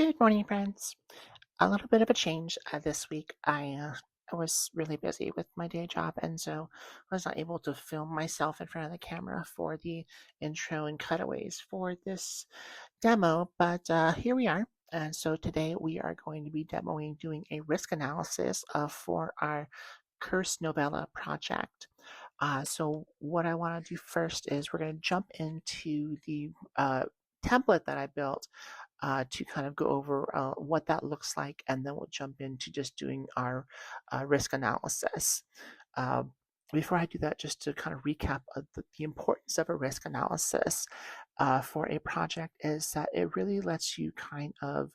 Good morning, friends. A little bit of a change this week. I was really busy with my day job, and so I was not able to film myself in front of the camera for the intro and cutaways for this demo, but here we are. And so today we are going to be doing a risk analysis for our Curse Novella project. So what I want to do first is we're going to jump into the template that I built to kind of go over what that looks like, and then we'll jump into just doing our risk analysis. Uh, Before I do that, just to kind of recap the importance of a risk analysis for a project is that it really lets you kind of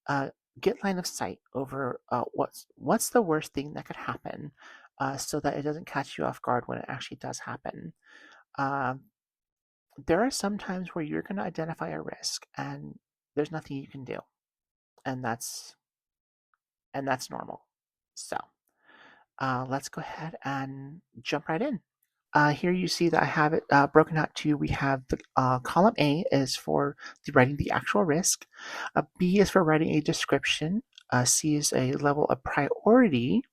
uh, get line of sight over what's the worst thing that could happen, so that it doesn't catch you off guard when it actually does happen. Um, there are some times where you're going to identify a risk and there's nothing you can do, and that's normal. So let's go ahead and jump right in. Here you see that I have it broken out to, we have the column A is for writing the actual risk, B is for writing a description, C is a level of priority,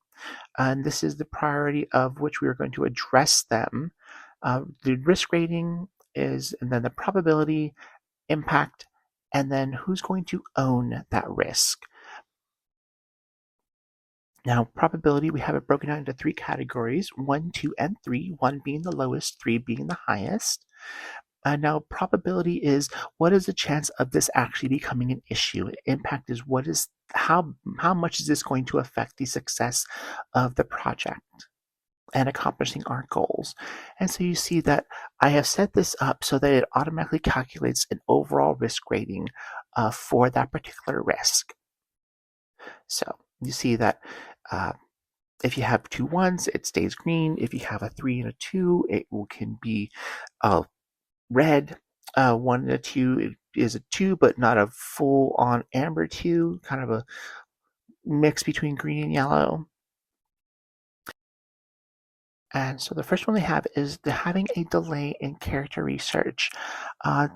and this is the priority of which we are going to address them. The risk rating is, and then the probability, impact, and then who's going to own that risk. Now, probability, we have it broken down into three categories, 1, 2, and 3, 1 being the lowest, 3 being the highest. Now, probability is what is the chance of this actually becoming an issue? Impact is how much is this going to affect the success of the project and accomplishing our goals. And so you see that I have set this up so that it automatically calculates an overall risk rating for that particular risk. So you see that if you have two ones, it stays green. If you have a 3 and a 2, it can be red. 1 and a 2 is a 2, but not a full-on amber 2, kind of a mix between green and yellow. And so the first one they have is having a delay in character research.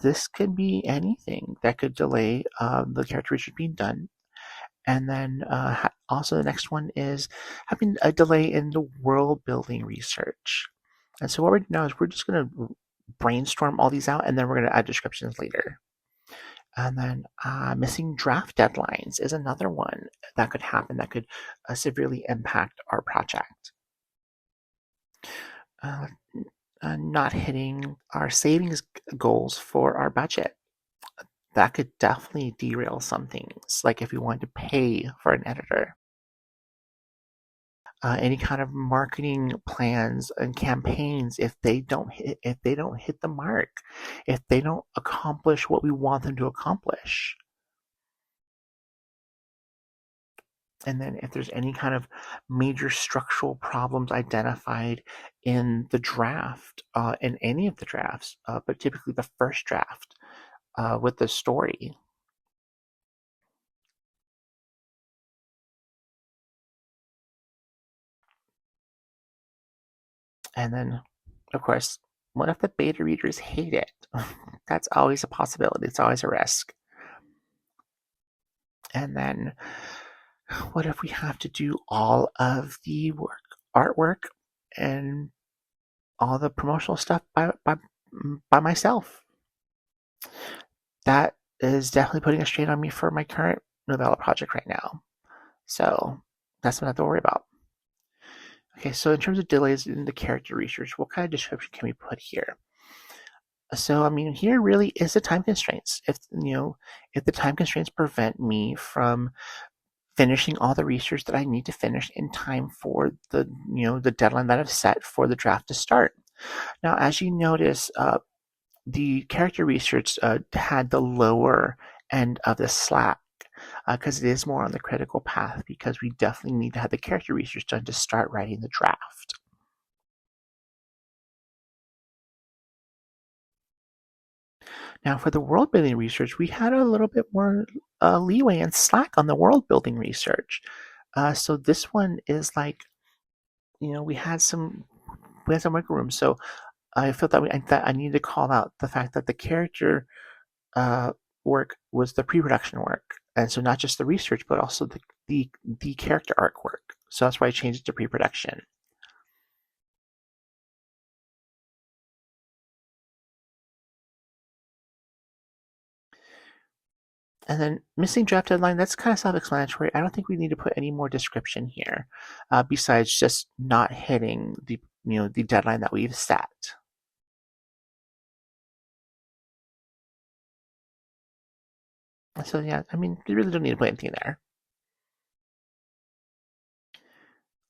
This could be anything that could delay the character research being done. And then also the next one is having a delay in the world building research. And so what we're doing now is we're just going to brainstorm all these out, and then we're going to add descriptions later. And then missing draft deadlines is another one that could happen that could severely impact our project. Not hitting our savings goals for our budget. That could definitely derail some things, like if we wanted to pay for an editor. Any kind of marketing plans and campaigns, if they don't hit the mark, if they don't accomplish what we want them to accomplish. And then if there's any kind of major structural problems identified in the draft, in any of the drafts, but typically the first draft with the story. And then, of course, what if the beta readers hate it? That's always a possibility. It's always a risk. And then, what if we have to do all of the artwork, and all the promotional stuff by myself? That is definitely putting a strain on me for my current novella project right now. So that's what I have to worry about. Okay, so in terms of delays in the character research, what kind of description can we put here? So I mean, here really is the time constraints. If the time constraints prevent me from finishing all the research that I need to finish in time for the deadline that I've set for the draft to start. Now, as you notice, the character research had the lower end of the slack because it is more on the critical path, because we definitely need to have the character research done to start writing the draft. Now, for the world building research, we had a little bit more leeway and slack on the world building research. So this one is like, we had some wiggle room. So I felt that I needed to call out the fact that the character work was the pre-production work, And so not just the research, but also the character artwork. So that's why I changed it to pre-production. And then missing draft deadline, that's kind of self-explanatory. I don't think we need to put any more description here, besides just not hitting the deadline that we've set. So yeah, I mean, you really don't need to put anything there.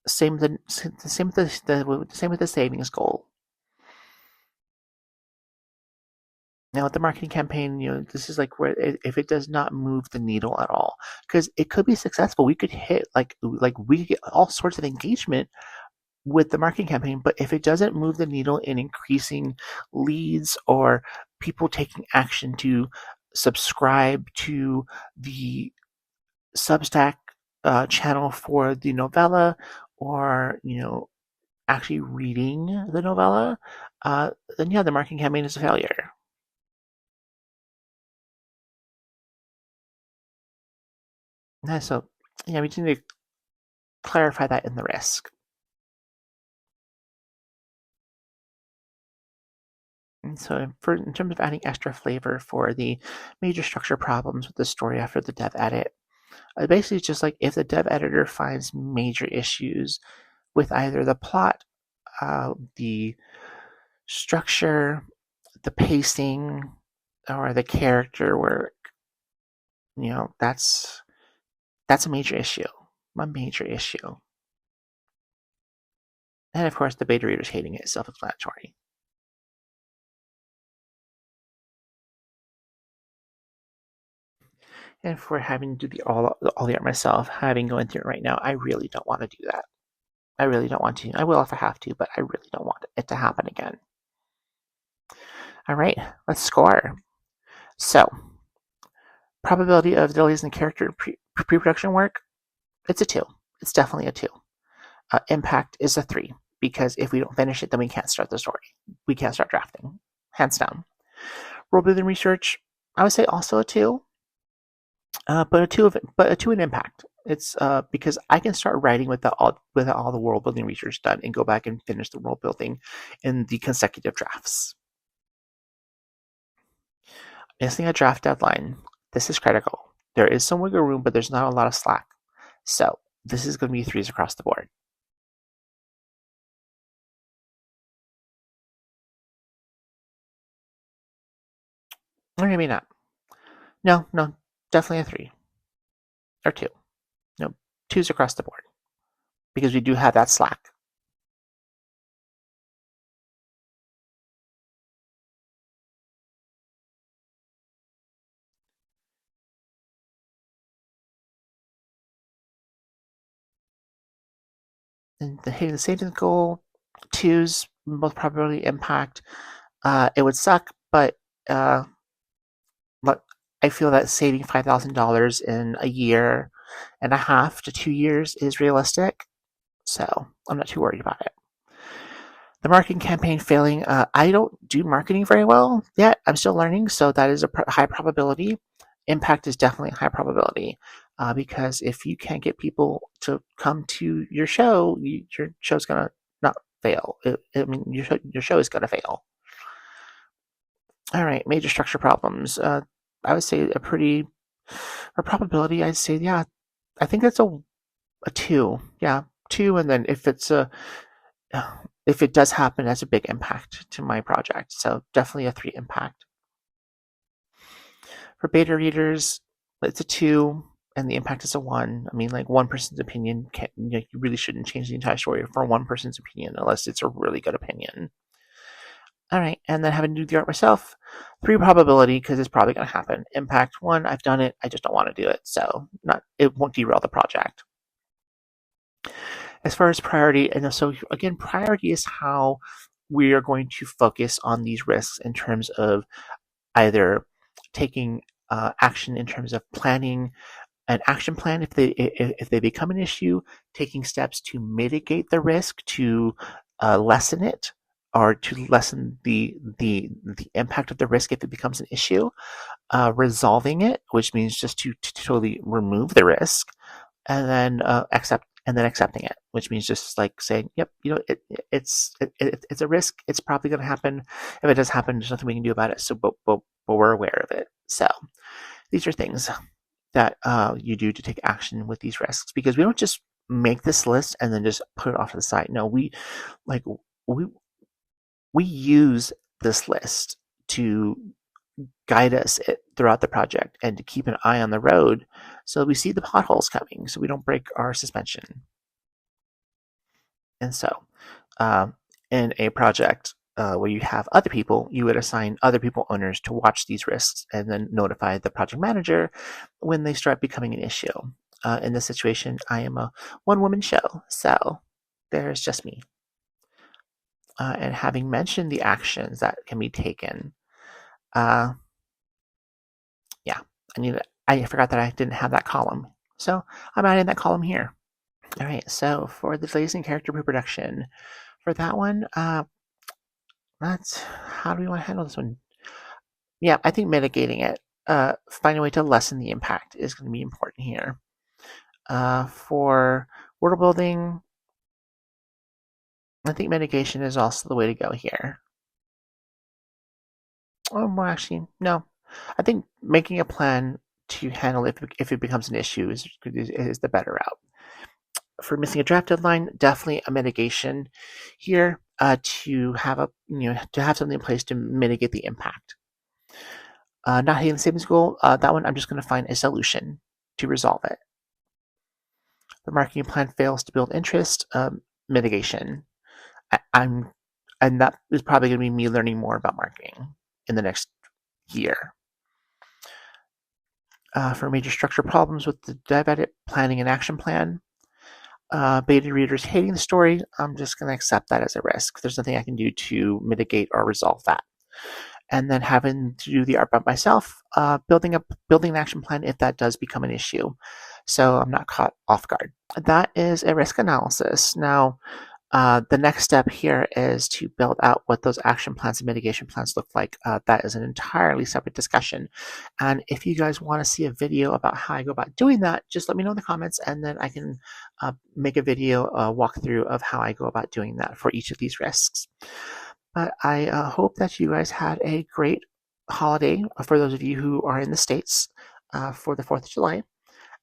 Same with the savings goal. Now with the marketing campaign, this is like where if it does not move the needle at all, because it could be successful, we could hit like we could get all sorts of engagement with the marketing campaign, but if it doesn't move the needle in increasing leads or people taking action to subscribe to the Substack channel for the novella, or actually reading the novella, then yeah, the marketing campaign is a failure. Yeah, so yeah, we just need to clarify that in the risk. And so, in terms of adding extra flavor for the major structure problems with the story after the dev edit, basically it's just like if the dev editor finds major issues with either the plot, the structure, the pacing, or the character work, that's a major issue. A major issue. And of course, the beta readers hating it is self-explanatory. And for having to do all the art myself, having going through it right now, I really don't want to do that. I really don't want to. I will if I have to, but I really don't want it to happen again. All right, let's score. So, probability of delays in character pre-production work, it's a 2. It's definitely a 2. Impact is a 3, because if we don't finish it, then we can't start the story. We can't start drafting. Hands down. Role building research, I would say also a 2. But a two in impact. It's because I can start writing without all the world building research done and go back and finish the world building in the consecutive drafts. Missing a draft deadline. This is critical. There is some wiggle room, but there's not a lot of slack. So this is going to be 3s across the board. Or maybe not. No, definitely a 3 or 2. No, 2s across the board because we do have that slack. And hitting the savings goal, 2s most probably impact. It would suck, but I feel that saving $5,000 in a year and a half to 2 years is realistic. So I'm not too worried about it. The marketing campaign failing. I don't do marketing very well yet. I'm still learning, so that is a high probability. Impact is definitely a high probability, because if you can't get people to come to your show, your show's gonna not fail. Your show is gonna fail. All right, major structure problems. I would say a probability. I'd say, yeah, I think that's a 2. Yeah, 2, and then if it does happen, that's a big impact to my project. So definitely a 3 impact. For beta readers, it's a 2, and the impact is a 1. I mean, like, one person's opinion you really shouldn't change the entire story for one person's opinion unless it's a really good opinion. All right, and then having to do the art myself, 3 probability because it's probably going to happen. Impact 1, I've done it. I just don't want to do it, so it won't derail the project. As far as priority, and so again, priority is how we are going to focus on these risks in terms of either taking action in terms of planning an action plan if they become an issue, taking steps to mitigate the risk, to lessen it, or to lessen the impact of the risk if it becomes an issue, resolving it, which means just to totally remove the risk, and then accepting it, which means just like saying, yep, it's a risk. It's probably going to happen. If it does happen, there's nothing we can do about it. So, but we're aware of it. So these are things that you do to take action with these risks, because we don't just make this list and then just put it off to the side. No, like we we use this list to guide us throughout the project and to keep an eye on the road so we see the potholes coming so we don't break our suspension. And so, um, in a project where you have other people, you would assign other people owners to watch these risks and then notify the project manager when they start becoming an issue. In this situation, I am a one-woman show, so there's just me. And having mentioned the actions that can be taken, uh, yeah, I forgot that I didn't have that column, so I'm adding that column here. All right, so for the delays in character reproduction, for that one, that's how do we want to handle this one? Yeah, I think mitigating it, finding a way to lessen the impact is going to be important here. For world building, I think mitigation is also the way to go here. Oh, well, actually, no. I think making a plan to handle it if it becomes an issue is the better route. For missing a draft deadline, definitely a mitigation here to have something in place to mitigate the impact. Not hitting the savings goal, that one I'm just going to find a solution to resolve it. The marketing plan fails to build interest, mitigation. And that is probably going to be me learning more about marketing in the next year. For major structure problems with the dev edit, planning and action plan, beta readers hating the story, I'm just going to accept that as a risk. There's nothing I can do to mitigate or resolve that. And then having to do the art by myself, building an action plan if that does become an issue, so I'm not caught off guard. That is a risk analysis. Now, the next step here is to build out what those action plans and mitigation plans look like. That is an entirely separate discussion. And if you guys want to see a video about how I go about doing that, just let me know in the comments, and then I can make a video walkthrough of how I go about doing that for each of these risks. But I hope that you guys had a great holiday for those of you who are in the States for the 4th of July.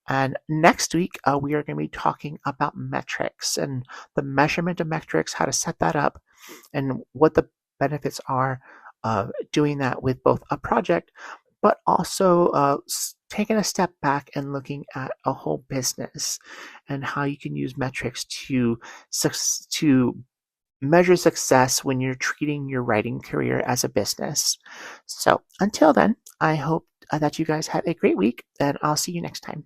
And next week, we are going to be talking about metrics and the measurement of metrics, how to set that up, and what the benefits are of doing that with both a project, but also taking a step back and looking at a whole business and how you can use metrics to measure success when you're treating your writing career as a business. So until then, I hope that you guys have a great week, and I'll see you next time.